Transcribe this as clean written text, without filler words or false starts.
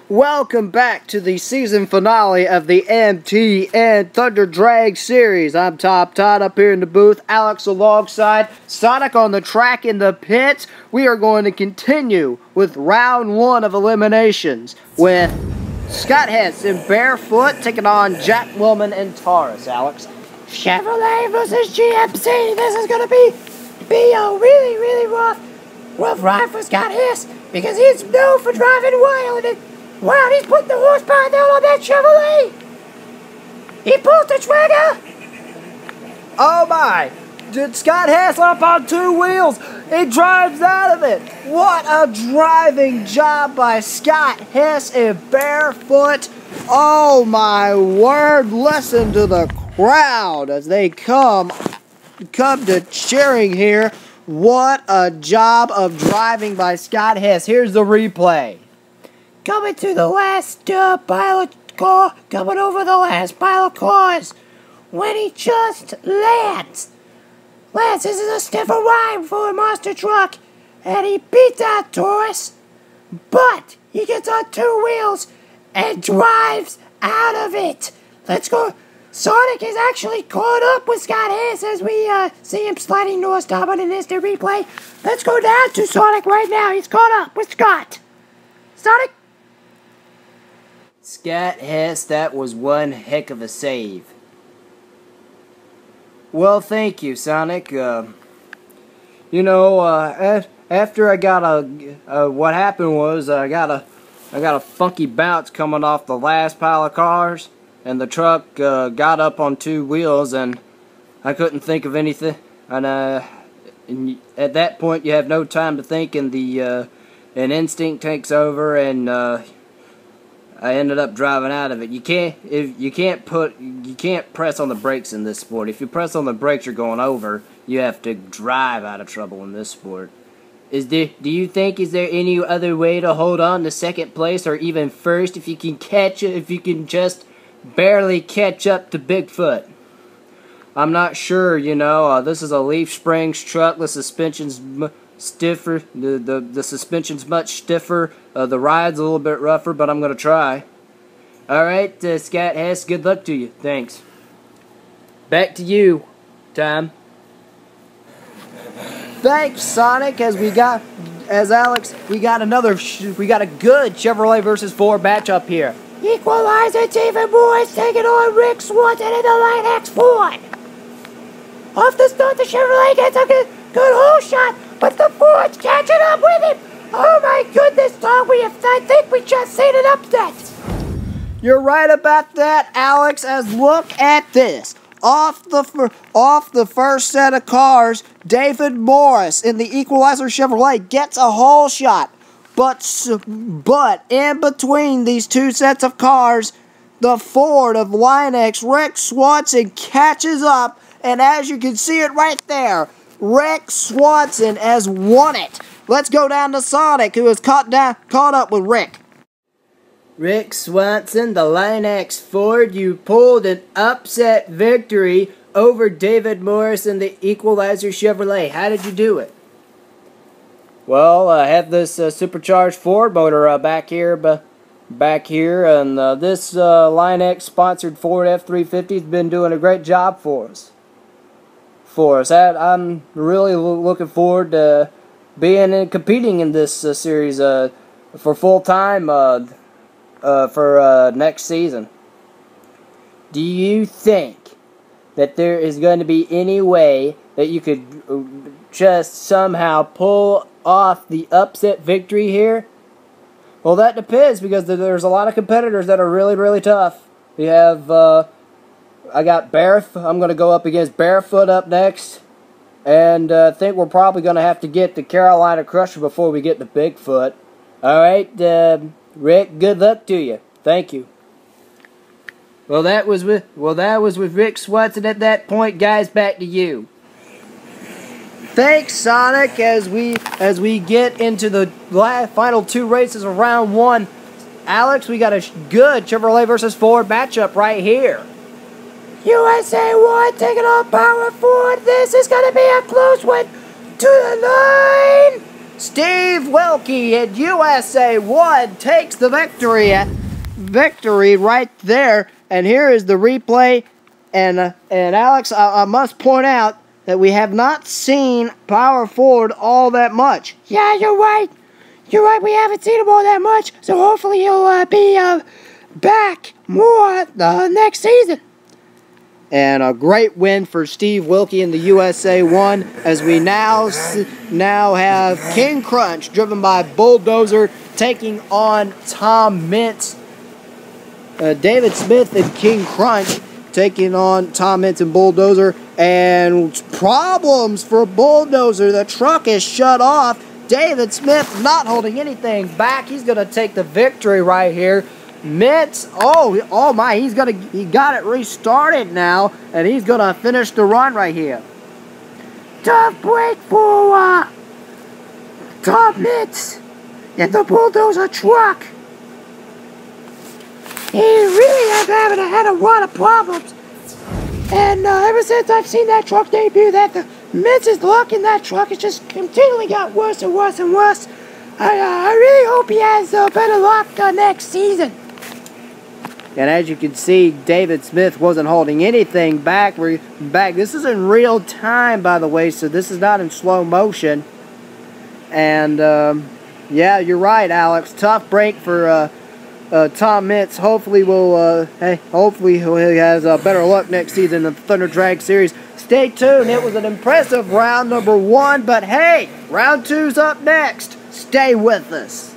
Welcome back to the season finale of the M.T.N. Thunderdrags Series. I'm Top Todd up here in the booth, Alex alongside Sonic on the track in the pits. We are going to continue with round one of eliminations with Scott Hess in Barefoot taking on Jack Willman and Taurus, Alex. Chevrolet versus GMC. This is going to be a really rough ride for Scott Hess because he's known for driving wild. And wow, he's putting the horsepower down on that Chevrolet. He pulled the trigger. Oh my! Did Scott Hess up on two wheels? He drives out of it. What a driving job by Scott Hess in Barefoot. Oh my word! Listen to the crowd as they come to cheering here. What a job of driving by Scott Hess. Here's the replay. Coming to the last pile of car, coming over the last pile of cars, when he just lands. This is a stiffer ride for a monster truck, and he beats that Taurus, but he gets on two wheels and drives out of it. Let's go. Sonic is actually caught up with Scott Hess as we see him sliding north, stopping in instant replay. Let's go down to Sonic right now. He's caught up with Scott. Sonic? Scott Hess, that was one heck of a save. Well, thank you, Sonic. After I got what happened was I got a funky bounce coming off the last pile of cars, and the truck got up on two wheels, and I couldn't think of anything. And at that point, you have no time to think, and an instinct takes over, and I ended up driving out of it. You can't press on the brakes in this sport. If you press on the brakes, you're going over. You have to drive out of trouble in this sport. Do you think is there any other way to hold on to second place or even first if you can just barely catch up to Bigfoot? I'm not sure. This is a Leaf Springs truck. The suspension's stiffer. The suspension's much stiffer. The ride's a little bit rougher, but I'm gonna try. Alright, Scott Hess, good luck to you. Thanks. Back to you, Tom. Thanks, Sonic. Alex, we got a good Chevrolet versus Ford matchup here. Equalizer, David Morris taking on Rick Swanson in the Line X Ford. Off the start, the Chevrolet gets a good hole shot, but the Ford's catching up with him. Oh my goodness, Tom, I think we just seen an upset. You're right about that, Alex, as look at this. Off the first set of cars, David Morris in the Equalizer Chevrolet gets a hole shot. But in between these two sets of cars, the Ford of Line X, Rick Swanson, catches up, and as you can see it right there, Rick Swanson has won it. Let's go down to Sonic, who is caught up with Rick. Rick Swanson, the Line X Ford, you pulled an upset victory over David Morris in the Equalizer Chevrolet. How did you do it? Well, I have this supercharged Ford motor back here, and this Line X sponsored Ford F-350 has been doing a great job for us. I'm really looking forward to being and competing in this series for full time for next season. Do you think that there is going to be any way that you could just somehow pull off the upset victory here? Well, that depends, because there's a lot of competitors that are really tough. We have I'm going to go up against Barefoot up next. And I think we're probably going to have to get the Carolina Crusher before we get to Bigfoot. Alright, Rick, good luck to you. Thank you. Well, that was with Rick Swanson at that point. Guys, back to you. Thanks, Sonic, as we get into the final two races of round one. Alex, we got a good Chevrolet versus Ford matchup right here. USA 1 taking on Power Ford. This is going to be a close one to the line. Steve Wilkie in USA 1 takes the victory right there. And here is the replay. And Alex, I must point out that we have not seen power forward all that much. Yeah, you're right. You're right, we haven't seen him all that much, so hopefully he'll be back more next season. And a great win for Steve Wilkie in the USA 1, as we now have King Crunch driven by Bulldozer taking on Tom Mintz. David Smith and King Crunch taking on Tom Mintz and Bulldozer. And problems for Bulldozer. The truck is shut off. David Smith not holding anything back. He's going to take the victory right here. Mintz, oh my, he got it restarted now, and he's going to finish the run right here. Tough break for Tom Mintz in the Bulldozer truck. He really has had a lot of problems. And ever since I've seen that truck debut, that the Mintz's luck in that truck has just continually got worse and worse and worse. I really hope he has better luck next season. And as you can see, David Smith wasn't holding anything back. This is in real time, by the way, so this is not in slow motion. And yeah, you're right, Alex. Tough break for Tom Mintz. Hopefully hopefully he has better luck next season in the Thunderdrags Series. Stay tuned. It was an impressive round number 1, but hey, round 2's up next. Stay with us.